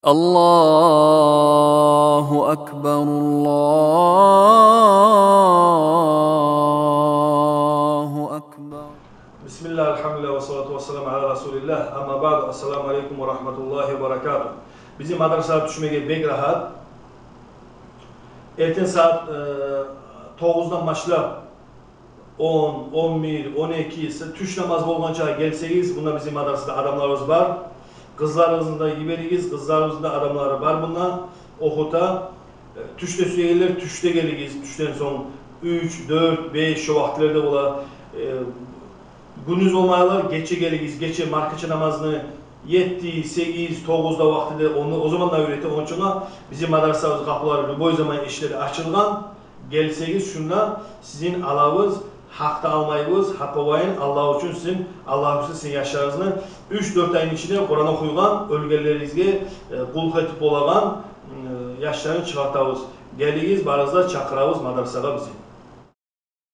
Allahu Ekber, Allahu Ekber. Bismillah, elhamdülillah ve salatu ve selamu ala Resulillah. Amma ba'du, assalamu alaikum ve rahmetullahi ve berekatuhu. Bizim madrasada düşmege bek rahat. Erten saat 9'dan başlap 10, 11, 12 tuş namaz bolgança gelseyiz, bunda bizim madrasada adamlarımız var. Kızlarımızın da yiberiyiz, kızlarımızın da adamları var bundan. Okuta tüşte süregeler, tüşte geliyiz. Tüşten son 3, 4, 5 şu vaktlerde ola. Günüz olmayalar geçe geliyiz, geçe markaçı namazını 7, 8, 9'da vaktide onu o zaman da öğretti. Onun için bizim madrasamız kapıları boy zaman işleri açılgan. Gelseyiz şunda sizin alavız hakta almayınız, hapabayın Allah için sizin Allah sizin yaşlarınızı 3-4 ayın içinde Kur'an okuyulan, ölgelerinizge kulk etip olagan yaşlarını çıkartavız. Geliyiz, barazda çakıravız madrasaga bizi.